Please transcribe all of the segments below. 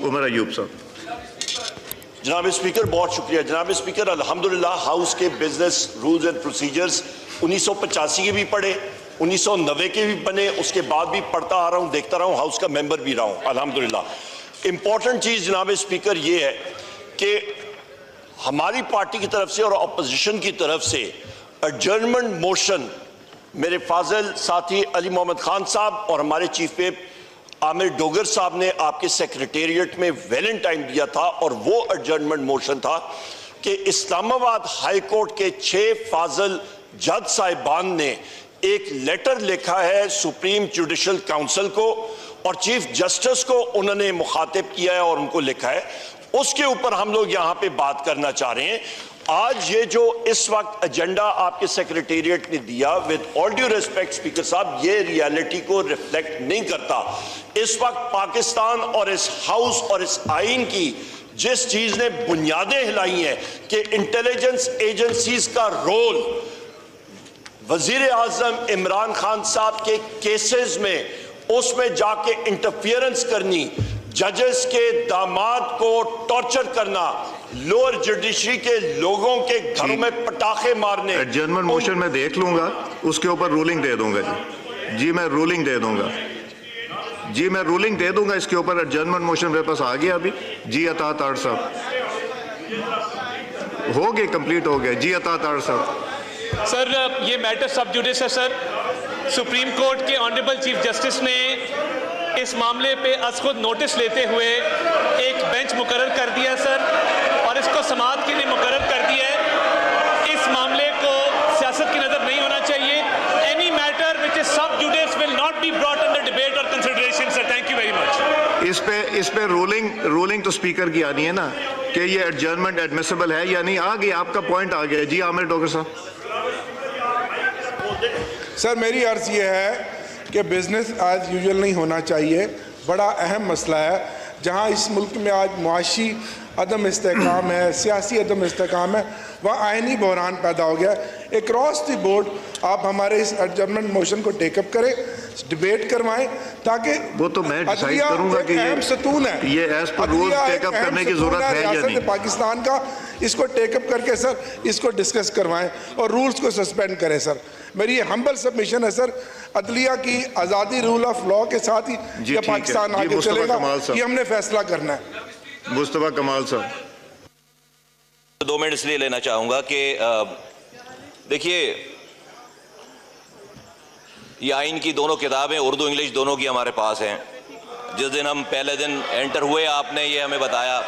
عمر ایوب صاحب. جناب اسپیکر بہت شکریہ. جناب اسپیکر الحمدللہ ہاؤس کے بزنس رولز اینڈ پروسیجرز 1985 کے بھی پڑھے, 1990 کے بھی بنے, اس کے بعد بھی پڑھتا آ رہا ہوں, دیکھتا رہا ہوں, ہاؤس کا ممبر بھی رہا ہوں الحمدللہ. امپورٹنٹ چیز جناب اسپیکر یہ ہے کہ ہماری پارٹی کی طرف سے اور اپوزیشن کی طرف سے ایڈجرنمنٹ موشن میرے فاضل ساتھی علی محمد خان صاحب اور ہمارے چیف ویپ عامر ڈوگر صاحب نے آپ کے سیکریٹریٹ میں ویلنٹائن دیا تھا, اور وہ ایڈجرنمنٹ موشن تھا کہ اسلام آباد ہائی کورٹ کے 6 فاضل جج صاحبان نے ایک لیٹر لکھا ہے سپریم جوڈیشل کاؤنسل کو, اور چیف جسٹس کو انہوں نے مخاطب کیا ہے اور ان کو لکھا ہے. اس کے اوپر ہم لوگ یہاں پہ بات کرنا چاہ رہے ہیں. آج یہ جو اس وقت ایجنڈا آپ کے سیکریٹریٹ نے دیا, with all due respect speaker صاحب, یہ ریالٹی کو ریفلیکٹ نہیں کرتا. اس وقت پاکستان اور اس ہاؤس اور اس آئین کی جس چیز نے بنیادیں ہلائی ہیں کہ انٹیلیجنس ایجنسیز کا رول وزیر اعظم عمران خان صاحب کے کیسز میں اس میں جا کے انٹرفیئرنس کرنی, ججز کے داماد کو ٹارچر کرنا, لوور جوڈیشری کے لوگوں کے گھروں میں پٹاخے مارنے. ایڈجرنمنٹ موشن میں دیکھ لوں گا, اس کے اوپر رولنگ دے دوں گا. جی میں رولنگ دے دوں گا. جی میں رولنگ دے دوں گا اس کے اوپر. ایڈجرنمنٹ موشن میرے پاس آ گیا ابھی. جی عطا طاہر صاحب ہو گئے, کمپلیٹ ہو گئے. جی عطا طاہر صاحب. سر یہ میٹر سب جوڈیس ہے سر. سپریم کورٹ کے آنریبل چیف جسٹس نے اس معاملے پہ از خود نوٹس لیتے ہوئے ایک بینچ مقرر کر دیا سر, اور اس کو سماعت کے لیے مقرر کر دیا ہے. اس معاملے کو سیاست کی نظر نہیں ہونا چاہیے. Any matter which is sub judice will not be brought under debate اور consideration sir. Thank you very much. اس پہ رولنگ تو اسپیکر کی آنی ہے نا کہ یہ ایڈجرنمنٹ ایڈمیسیبل ہے یا نہیں. آ گیا آپ کا پوائنٹ آ گیا. جی عامر ڈوگر صاحب. سر میری عرض یہ ہے کہ بزنس ایز یوزول نہیں ہونا چاہیے. بڑا اہم مسئلہ ہے. جہاں اس ملک میں آج معاشی عدم استحکام ہے, سیاسی عدم استحکام ہے, وہاں آئینی بحران پیدا ہو گیا. اکراس دی بورڈ آپ ہمارے اس ایڈجرنمنٹ موشن کو ٹیک اپ کریں, ڈیبیٹ کروائیں, تاکہ وہ تو میں ڈیسائیڈ کروں گا کہ اہم ستون ہے, یہ ایز پر رولز ٹیک اپ کرنے کی ضرورت ہے یا نہیں. پاکستان کا اس کو ٹیک اپ کر کے سر اس کو ڈسکس کروائیں اور رولز کو سسپینڈ کریں سر. میری یہ ہمبل سبمیشن ہے سر. عدلیہ کی آزادی رول آف لاء کے ساتھ ہی یہ پاکستان آگے چلے گا, یہ ہم نے فیصلہ کرنا ہے. مصطفیٰ کمال صاحب. 2 منٹ اس لیے لینا چاہوں گا کہ دیکھیے یہ آئین کی دونوں کتابیں اردو انگلش دونوں کی ہمارے پاس ہیں. جس دن ہم پہلے دن انٹر ہوئے آپ نے یہ ہمیں بتایا.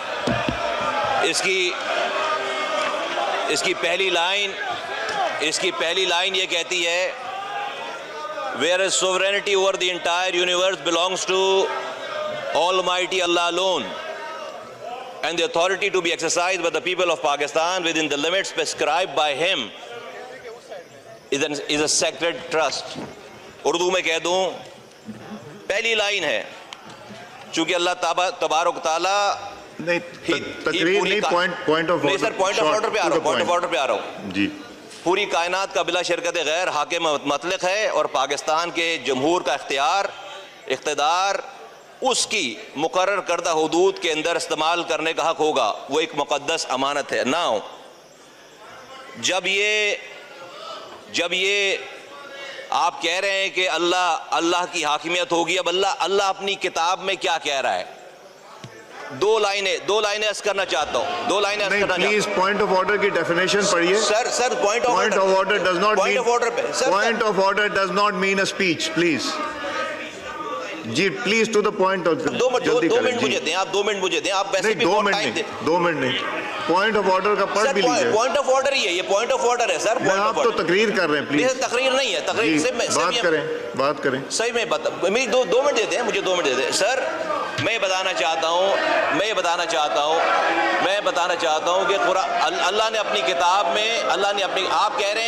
اس کی پہلی لائن یہ کہتی ہے whereas sovereignty over the entire universe belongs to Almighty Allah alone, and the authority to be exercised by the people of Pakistan within the limits prescribed by him is a sacred trust. Urdu میں کہہ دوں, پہلی line ہے چونکہ اللہ تبارک تعالیٰ نہیں تقریر نہیں, پوائنٹ آف آرڈر پہ آ رہا ہوں. جی پوری کائنات کا بلا شرکت غیر حاکم مطلق ہے, اور پاکستان کے جمہور کا اقتدار اس کی مقرر کردہ حدود کے اندر استعمال کرنے کا حق ہوگا. وہ ایک مقدس امانت ہے. ناؤ جب یہ آپ کہہ رہے ہیں کہ اللہ کی حاکمیت ہوگی, اب اللہ اپنی کتاب میں کیا کہہ رہا ہے؟ 2 لائنیں عرض کرنا چاہتا ہوں. 2 لائنیں عرض کرنا چاہتا ہوں. پلیز پوائنٹ آف آرڈر کی ڈیفینیشن پڑھیے. Sir point of order does not mean a speech. Please جی please to the point. 2 minute مجھے دیں, آپ 2 منٹ مجھے دیں. آپ ویسے بھی 2 منٹ نہیں, پوائنٹ آف آرڈر کا پڑھ بھی لیجیے. پوائنٹ آف آرڈر ہی ہے, یہ پوائنٹ آف آرڈر ہے سر. آپ تو تقریر کر رہے ہیں. پلیز تقریر نہیں ہے, تقریر سے بات کریں. صحیح میں 2 منٹ دیتے ہیں مجھے. 2 منٹ دیتے ہیں سر. میں بتانا چاہتا ہوں کہ اللہ نے اپنی کتاب میں آپ کہہ رہے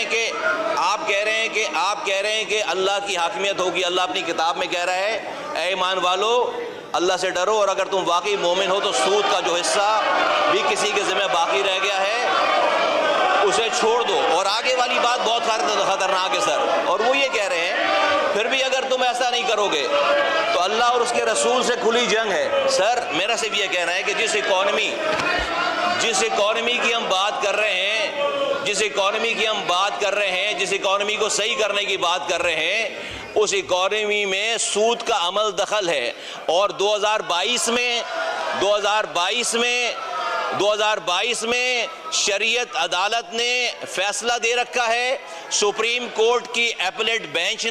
ہیں کہ اللہ کی حاکمیت ہوگی. اللہ اپنی کتاب میں کہہ رہا ہے اے ایمان والو اللہ سے ڈرو, اور اگر تم واقعی مومن ہو تو سود کا جو حصہ بھی کسی کے ذمہ باقی رہ گیا ہے اسے چھوڑ دو. اور آگے والی بات بہت خطرناک ہے سر, اور وہ یہ کہہ رہے ہیں پھر بھی اگر تم ایسا نہیں کرو گے تو اللہ اور اس کے رسول سے کھلی جنگ ہے. سر میرا صرف یہ کہنا ہے کہ جس اکانومی کی ہم بات کر رہے ہیں, جس اکانومی کو صحیح کرنے کی بات کر رہے ہیں, اس اکانومی میں سود کا عمل دخل ہے. اور 2022 میں شریعت عدالت نے فیصلہ دے رکھا ہے, سپریم کورٹ کی اپیلیٹ بینچ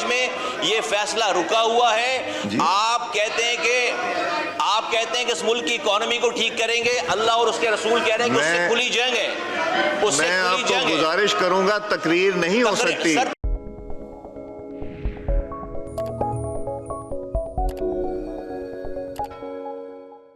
میں یہ فیصلہ رکا ہوا ہے. آپ کہتے ہیں کہ اس ملک کی اکانومی کو ٹھیک کریں گے, اللہ اور اس کے رسول کہہ رہے ہیں کہ اس سے کھلی جنگ ہے, میں آپ کو گزارش کروں گا تقریر نہیں ہو سکتی. سر